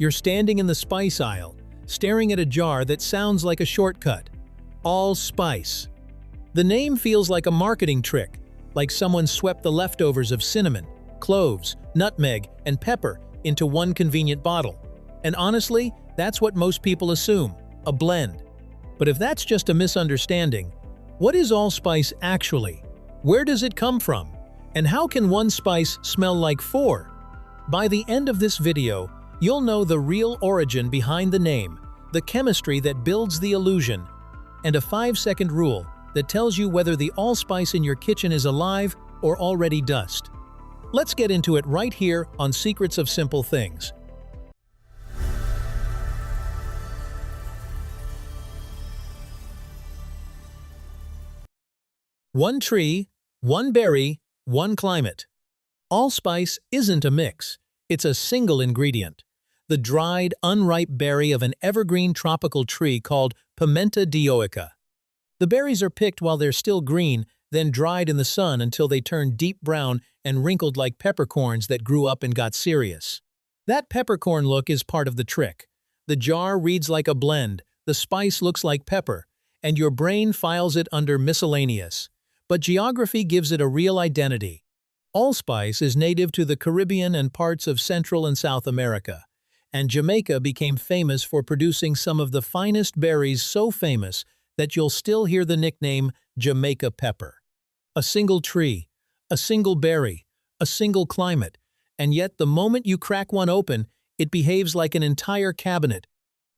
You're standing in the spice aisle, staring at a jar that sounds like a shortcut. Allspice. The name feels like a marketing trick, like someone swept the leftovers of cinnamon, cloves, nutmeg, and pepper into one convenient bottle. And honestly, that's what most people assume, a blend. But if that's just a misunderstanding, what is allspice actually? Where does it come from? And how can one spice smell like four? By the end of this video, you'll know the real origin behind the name, the chemistry that builds the illusion, and a 5-second rule that tells you whether the allspice in your kitchen is alive or already dust. Let's get into it right here on Secrets of Simple Things. One tree, one berry, one climate. Allspice isn't a mix, it's a single ingredient. The dried, unripe berry of an evergreen tropical tree called Pimento Trap. The berries are picked while they're still green, then dried in the sun until they turn deep brown and wrinkled like peppercorns that grew up and got serious. That peppercorn look is part of the trick. The jar reads like a blend, the spice looks like pepper, and your brain files it under miscellaneous. But geography gives it a real identity. Allspice is native to the Caribbean and parts of Central and South America, and Jamaica became famous for producing some of the finest berries, so famous that you'll still hear the nickname Jamaica pepper. A single tree, a single berry, a single climate, and yet the moment you crack one open, it behaves like an entire cabinet.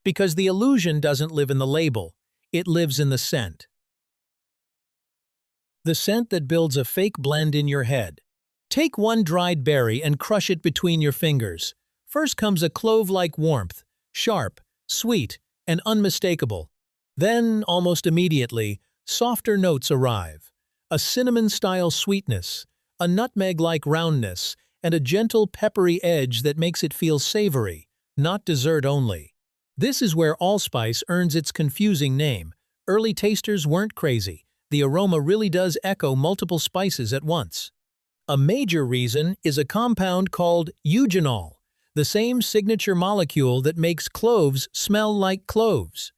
Because the illusion doesn't live in the label, it lives in the scent. The scent that builds a fake blend in your head. Take one dried berry and crush it between your fingers. First comes a clove-like warmth, sharp, sweet, and unmistakable. Then, almost immediately, softer notes arrive. A cinnamon-style sweetness, a nutmeg-like roundness, and a gentle peppery edge that makes it feel savory, not dessert only. This is where allspice earns its confusing name. Early tasters weren't crazy. The aroma really does echo multiple spices at once. A major reason is a compound called eugenol, the same signature molecule that makes cloves smell like cloves.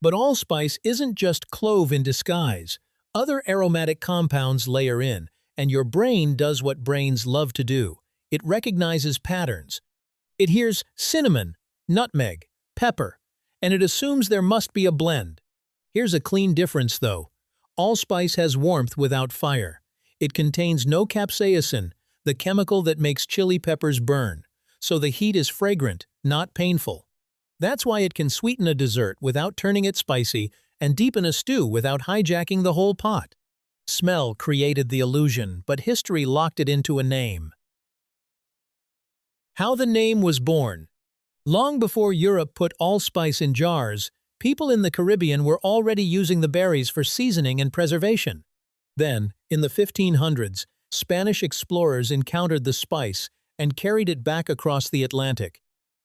But allspice isn't just clove in disguise. Other aromatic compounds layer in, and your brain does what brains love to do. It recognizes patterns. It hears cinnamon, nutmeg, pepper, and it assumes there must be a blend. Here's a clean difference though. Allspice has warmth without fire. It contains no capsaicin, the chemical that makes chili peppers burn, so the heat is fragrant, not painful. That's why it can sweeten a dessert without turning it spicy and deepen a stew without hijacking the whole pot. Smell created the illusion, but history locked it into a name. How the name was born. Long before Europe put allspice in jars, people in the Caribbean were already using the berries for seasoning and preservation. Then, in the 1500s, Spanish explorers encountered the spice and carried it back across the Atlantic.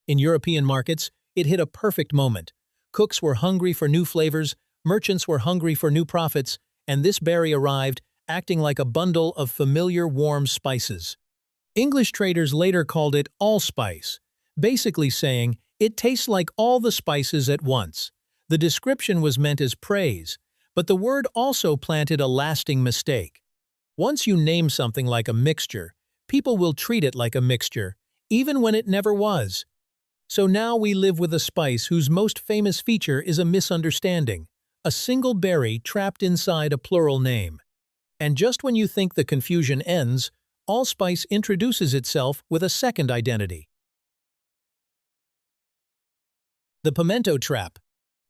In European markets, it hit a perfect moment. Cooks were hungry for new flavors, merchants were hungry for new profits, and this berry arrived, acting like a bundle of familiar warm spices. English traders later called it allspice, basically saying, it tastes like all the spices at once. The description was meant as praise, but the word also planted a lasting mistake. Once you name something like a mixture, people will treat it like a mixture, even when it never was. So now we live with a spice whose most famous feature is a misunderstanding, a single berry trapped inside a plural name. And just when you think the confusion ends, allspice introduces itself with a second identity. The Pimento Trap.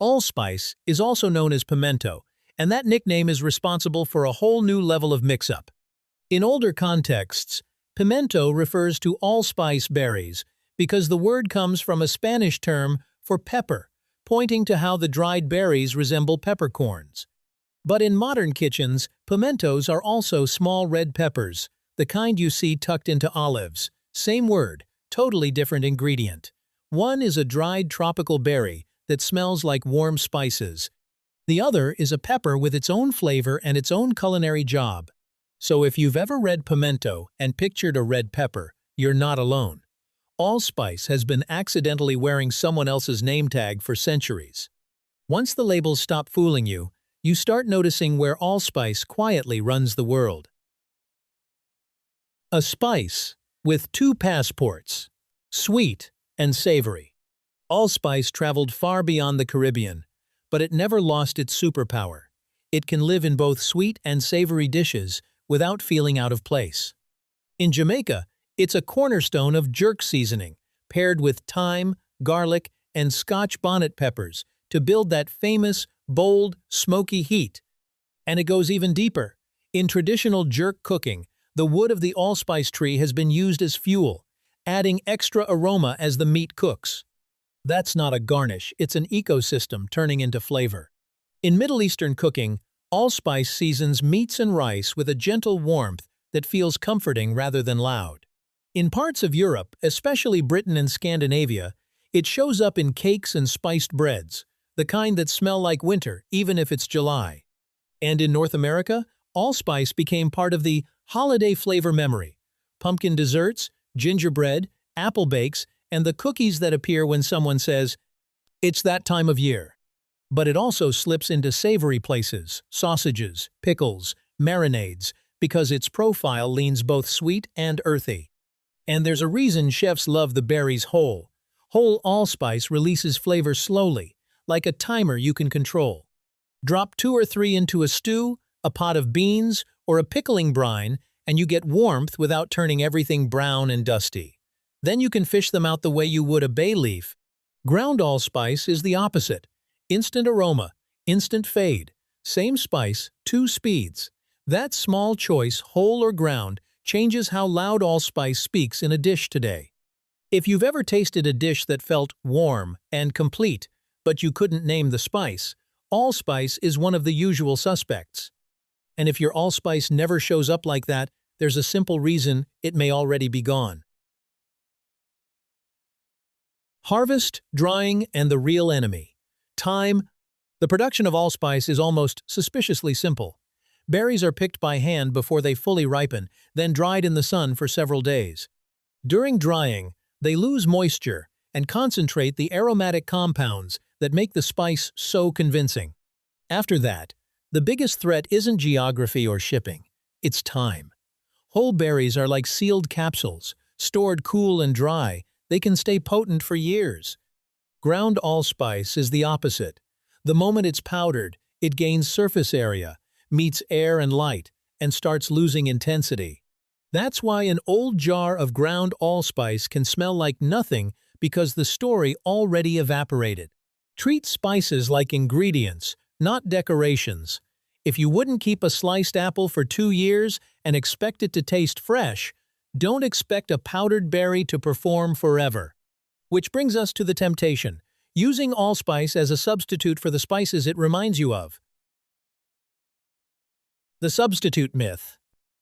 Allspice is also known as pimento, and that nickname is responsible for a whole new level of mix-up. In older contexts, pimento refers to allspice berries because the word comes from a Spanish term for pepper, pointing to how the dried berries resemble peppercorns. But in modern kitchens, pimentos are also small red peppers, the kind you see tucked into olives. Same word, totally different ingredient. One is a dried tropical berry that smells like warm spices. The other is a pepper with its own flavor and its own culinary job. So if you've ever read pimento and pictured a red pepper, you're not alone. Allspice has been accidentally wearing someone else's name tag for centuries. Once the labels stop fooling you, you start noticing where allspice quietly runs the world. A spice with two passports, sweet and savory. Allspice traveled far beyond the Caribbean, but it never lost its superpower. It can live in both sweet and savory dishes without feeling out of place. In Jamaica, it's a cornerstone of jerk seasoning, paired with thyme, garlic, and Scotch bonnet peppers to build that famous, bold, smoky heat. And it goes even deeper. In traditional jerk cooking, the wood of the allspice tree has been used as fuel, adding extra aroma as the meat cooks. That's not a garnish, it's an ecosystem turning into flavor. In Middle Eastern cooking, allspice seasons meats and rice with a gentle warmth that feels comforting rather than loud. In parts of Europe, especially Britain and Scandinavia, it shows up in cakes and spiced breads, the kind that smell like winter even if it's July. And in North America, allspice became part of the holiday flavor memory. Pumpkin desserts, gingerbread, apple bakes, and the cookies that appear when someone says, "It's that time of year." But it also slips into savory places, sausages, pickles, marinades, because its profile leans both sweet and earthy. And there's a reason chefs love the berries whole. Whole allspice releases flavor slowly, like a timer you can control. Drop 2 or 3 into a stew, a pot of beans, or a pickling brine, and you get warmth without turning everything brown and dusty. Then you can fish them out the way you would a bay leaf. Ground allspice is the opposite. Instant aroma, instant fade. Same spice, 2 speeds. That small choice, whole or ground, changes how loud allspice speaks in a dish today. If you've ever tasted a dish that felt warm and complete, but you couldn't name the spice, allspice is one of the usual suspects. And if your allspice never shows up like that, there's a simple reason: it may already be gone. Harvest, drying, and the real enemy. Time. The production of allspice is almost suspiciously simple. Berries are picked by hand before they fully ripen, then dried in the sun for several days. During drying, they lose moisture and concentrate the aromatic compounds that make the spice so convincing. After that, the biggest threat isn't geography or shipping, it's time. Whole berries are like sealed capsules, stored cool and dry. They can stay potent for years. Ground allspice is the opposite. The moment it's powdered, it gains surface area, meets air and light, and starts losing intensity. That's why an old jar of ground allspice can smell like nothing, because the story already evaporated. Treat spices like ingredients, not decorations. If you wouldn't keep a sliced apple for 2 years and expect it to taste fresh, don't expect a powdered berry to perform forever. Which brings us to the temptation: using allspice as a substitute for the spices it reminds you of. The substitute myth.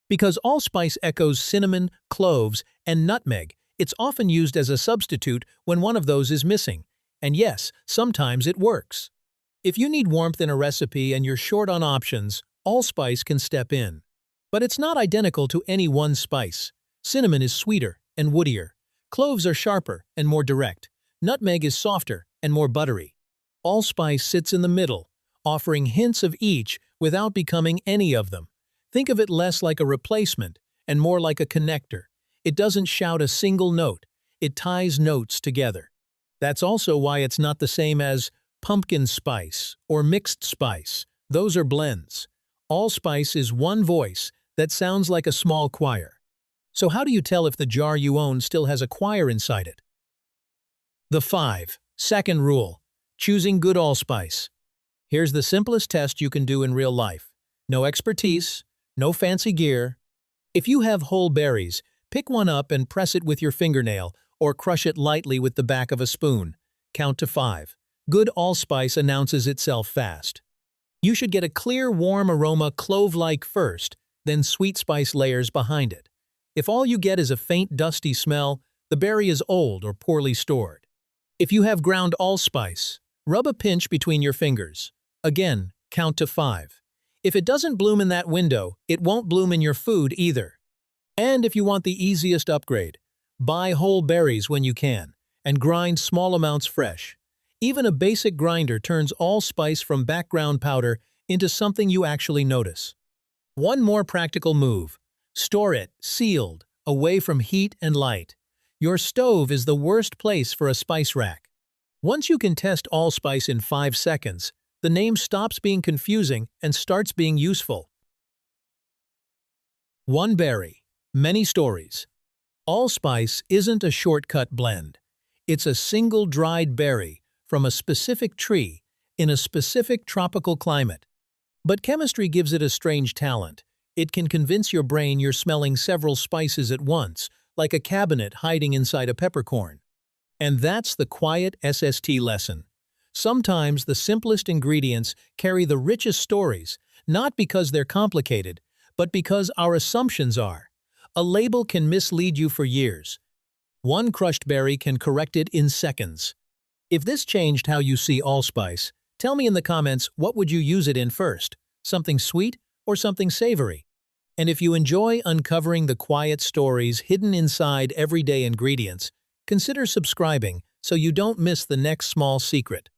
Because allspice echoes cinnamon, cloves, and nutmeg, it's often used as a substitute when one of those is missing. And yes, sometimes it works. If you need warmth in a recipe and you're short on options, allspice can step in. But it's not identical to any one spice. Cinnamon is sweeter and woodier. Cloves are sharper and more direct. Nutmeg is softer and more buttery. Allspice sits in the middle, offering hints of each without becoming any of them. Think of it less like a replacement and more like a connector. It doesn't shout a single note. It ties notes together. That's also why it's not the same as pumpkin spice or mixed spice. Those are blends. Allspice is one voice that sounds like a small choir. So how do you tell if the jar you own still has a choir inside it? The 5-second rule. Choosing good allspice. Here's the simplest test you can do in real life. No expertise, no fancy gear. If you have whole berries, pick one up and press it with your fingernail or crush it lightly with the back of a spoon. Count to 5. Good allspice announces itself fast. You should get a clear, warm aroma clove-like first, then sweet spice layers behind it. If all you get is a faint, dusty smell, the berry is old or poorly stored. If you have ground allspice, rub a pinch between your fingers. Again, count to 5. If it doesn't bloom in that window, it won't bloom in your food either. And if you want the easiest upgrade, Buy whole berries when you can, and grind small amounts fresh. Even a basic grinder turns allspice from background powder into something you actually notice. One more practical move. Store it, sealed, away from heat and light. Your stove is the worst place for a spice rack. Once you can test allspice in 5 seconds, the name stops being confusing and starts being useful. One berry, many stories. Allspice isn't a shortcut blend. It's a single dried berry from a specific tree in a specific tropical climate. But chemistry gives it a strange talent. It can convince your brain you're smelling several spices at once, like a cabinet hiding inside a peppercorn. And that's the quiet SST lesson. Sometimes the simplest ingredients carry the richest stories, not because they're complicated, but because our assumptions are. A label can mislead you for years. One crushed berry can correct it in seconds. If this changed how you see allspice, tell me in the comments what would you use it in first, something sweet or something savory? And if you enjoy uncovering the quiet stories hidden inside everyday ingredients, consider subscribing so you don't miss the next small secret.